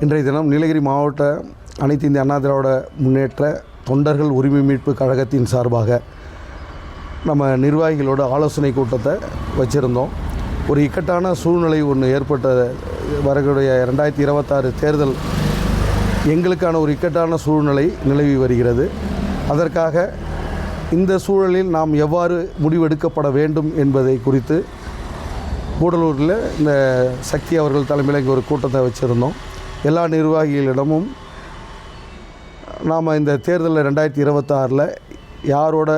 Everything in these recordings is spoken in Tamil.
இன்றைய தினம் நீலகிரி மாவட்ட அனைத்து இந்திய அண்ணா திராவிட முன்னேற்ற தொண்டர்கள் உரிமை மீட்பு கழகத்தின் சார்பாக நம்ம நிர்வாகிகளோட ஆலோசனை கூட்டத்தை வச்சுருந்தோம். ஒரு இக்கட்டான சூழ்நிலை ஒன்று ஏற்பட்ட வரக்கூடிய 2026 தேர்தல் எங்களுக்கான ஒரு இக்கட்டான சூழ்நிலை நிலவி வருகிறது. அதற்காக இந்த சூழலில் நாம் எவ்வாறு முடிவெடுக்கப்பட வேண்டும் என்பதை குறித்து கூடலூரில் இந்த சக்தி அவர்கள் தலைமையில் இங்கே ஒரு கூட்டத்தை வச்சுருந்தோம். எல்லா நிர்வாகிகளிடமும் நாம் இந்த தேர்தலில் 2026 யாரோட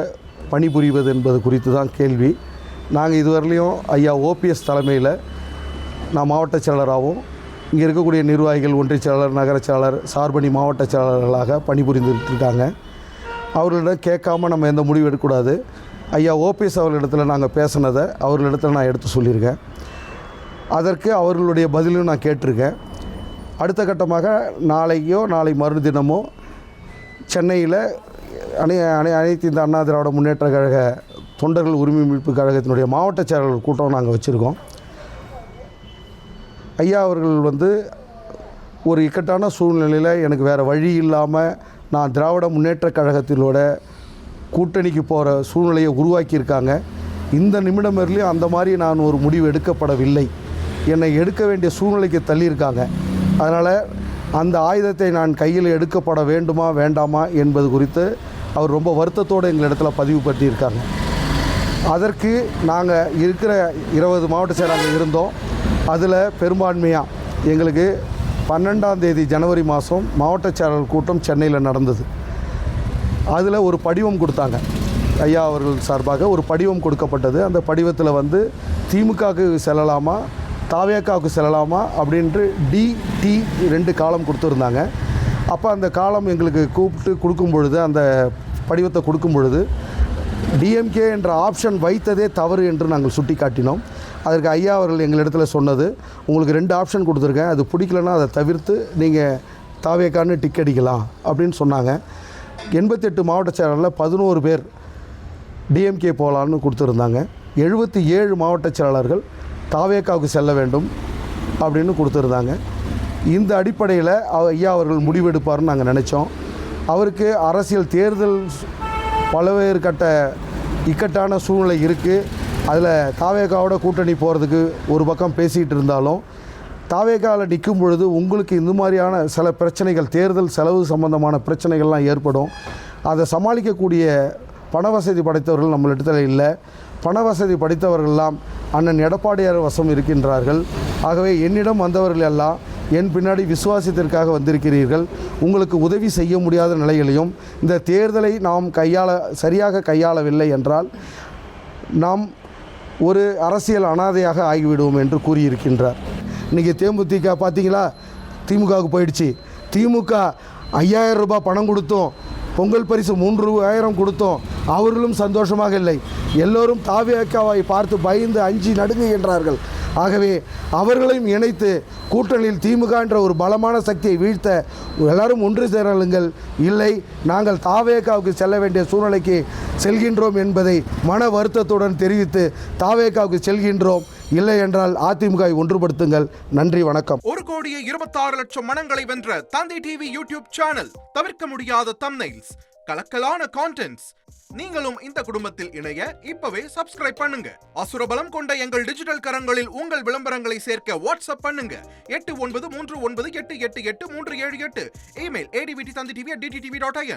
பணிபுரிவது என்பது குறித்து தான் கேள்வி. நாங்கள் இதுவரையிலையும் ஐயா ஓபிஎஸ் தலைமையில் நான் மாவட்ட செயலராகவும் இங்கே இருக்கக்கூடிய நிர்வாகிகள் ஒன்றிய செயலர், நகர செயலர், சார்பணி மாவட்ட செயலர்களாக பணிபுரிந்துருக்காங்க. அவர்களிடம் கேட்காம நம்ம எந்த முடிவு எடுக்கக்கூடாது. ஐயா ஓபிஎஸ் அவர்களிடத்தில் நாங்கள் பேசினதை அவர்களிடத்தில் நான் எடுத்து சொல்லியிருக்கேன். அதற்கு அவர்களுடைய பதிலும் நான் கேட்டிருக்கேன். அடுத்த கட்டமாக நாளை மறுதினமோ சென்னையில் அனைத்து இந்த அண்ணா திராவிட முன்னேற்ற கழக தொண்டர்கள் உரிமை மீட்பு கழகத்தினுடைய மாவட்ட செயலாளர் கூட்டம் நாங்கள் வச்சுருக்கோம். ஐயா அவர்கள் ஒரு இக்கட்டான சூழ்நிலையில் எனக்கு வேறு வழி இல்லாமல் நான் திராவிட முன்னேற்ற கழகத்திலோட கூட்டணிக்கு போகிற சூழ்நிலையை உருவாக்கியிருக்காங்க. இந்த நிமிடம் வரையிலையும் அந்த மாதிரி நான் ஒரு முடிவு எடுக்கப்படவில்லை. என்னை எடுக்க வேண்டிய சூழ்நிலைக்கு தள்ளியிருக்காங்க. அதனால் அந்த ஆயுதத்தை நான் கையில் எடுக்கப்பட வேண்டுமா வேண்டாமா என்பது குறித்து அவர் ரொம்ப வருத்தத்தோடு எங்களிடத்தில் பதிவு படுத்தியிருக்காங்க. அதற்கு நாங்கள் இருக்கிற 20 மாவட்ட செயலாளர்கள் இருந்தோம். அதில் பெரும்பான்மையாக எங்களுக்கு 12ஆம் தேதி ஜனவரி மாதம் மாவட்ட செயலாளர் கூட்டம் சென்னையில் நடந்தது. அதில் ஒரு படிவம் கொடுத்தாங்க. ஐயா அவர்கள் சார்பாக ஒரு படிவம் கொடுக்கப்பட்டது. அந்த படிவத்தில் திமுகவுக்கு செல்லலாமா தாவேக்காவுக்கு செல்லலாமா அப்படின்ட்டு DT 2 காலம் கொடுத்துருந்தாங்க. அப்போ அந்த காலம் எங்களுக்கு கூப்பிட்டு கொடுக்கும் பொழுது, அந்த படிவத்தை கொடுக்கும் பொழுது DMK என்ற ஆப்ஷன் வைத்ததே தவறு என்று நாங்கள் சுட்டி காட்டினோம். அதற்கு ஐயா அவர்கள் எங்களிடத்தில் சொன்னது, உங்களுக்கு 2 ஆப்ஷன் கொடுத்துருக்கேன், அது பிடிக்கலன்னா அதை தவிர்த்து நீங்கள் தாவேக்கான்னு டிக் அடிக்கலாம் அப்படின்னு சொன்னாங்க. 88 மாவட்ட செயலாளரில் 11 பேர் DMK போகலான்னு கொடுத்துருந்தாங்க. 77 மாவட்ட செயலாளர்கள் தாவேக்காவுக்கு செல்ல வேண்டும் அப்படின்னு கொடுத்துருந்தாங்க. இந்த அடிப்படையில் ஐயா அவர்கள் முடிவெடுப்பார்னு நாங்கள் நினச்சோம். அவருக்கு அரசியல் தேர்தல் பல்வேறு இக்கட்டான சூழ்நிலை இருக்குது. அதில் தாவேக்காவோட கூட்டணி போகிறதுக்கு ஒரு பக்கம் பேசிகிட்டு இருந்தாலும், தாவேக்காவில் நிற்கும் பொழுது உங்களுக்கு இந்த மாதிரியான சில பிரச்சனைகள், தேர்தல் செலவு சம்பந்தமான பிரச்சனைகள்லாம் ஏற்படும். அதை சமாளிக்கக்கூடிய பண வசதி படைத்தவர்கள் நம்மளிடத்தில் இல்லை. பண வசதி படைத்தவர்கள்லாம் அண்ணன் எடப்பாடியார் வசம் இருக்கின்றார்கள். ஆகவே என்னிடம் வந்தவர்கள் எல்லாம் என் பின்னாடி விசுவாசத்திற்காக வந்திருக்கிறீர்கள். உங்களுக்கு உதவி செய்ய முடியாத நிலையிலையும் இந்த தேர்தலை நாம் சரியாக கையாளவில்லை என்றால் நாம் ஒரு அரசியல் அனாதையாக ஆகிவிடுவோம் என்று கூறியிருக்கின்றார். இன்றைக்கி தேமுதிக பார்த்தீங்களா, திமுகவுக்கு போயிடுச்சு. திமுக 5000 ரூபாய் பணம் கொடுத்தோம், பொங்கல் பரிசு 3000 கொடுத்தோம், அவர்களும் சந்தோஷமாக இல்லை. எல்லோரும் தாவேக்காவை பார்த்து பயந்து அஞ்சி நடுங்குகின்றார்கள். ஆகவே அவர்களையும் இணைத்து கூட்டணியில் திமுக என்ற ஒரு பலமான சக்தியை வீழ்த்த எல்லாரும் ஒன்று சேருங்கள். இல்லை, நாங்கள் தாவேக்காவுக்கு செல்ல வேண்டிய சூழ்நிலைக்கு செல்கின்றோம் என்பதை மன வருத்தத்துடன் தெரிவித்து தாவேக்காவுக்கு செல்கின்றோம். இல்லை என்றால் அதிமுகவை ஒன்றுபடுத்துங்கள். நன்றி, வணக்கம். 1,26,00,000 மனங்களை வென்ற தந்தி டிவி யூடியூப் சேனல். தவிர்க்க முடியாத தம்ப்நெயில்ஸ், கலக்கலான கான்டென்ட்ஸ். நீங்களும் இந்த குடும்பத்தில் இணைய இப்பவே சப்ஸ்கிரைப் பண்ணுங்க. அசுரபலம் கொண்ட எங்கள் டிஜிட்டல் கரங்களில் உங்கள் விளம்பரங்களை சேர்க்க வாட்ஸ்அப் பண்ணுங்க. 8939888378. Email advttv@dttv.in.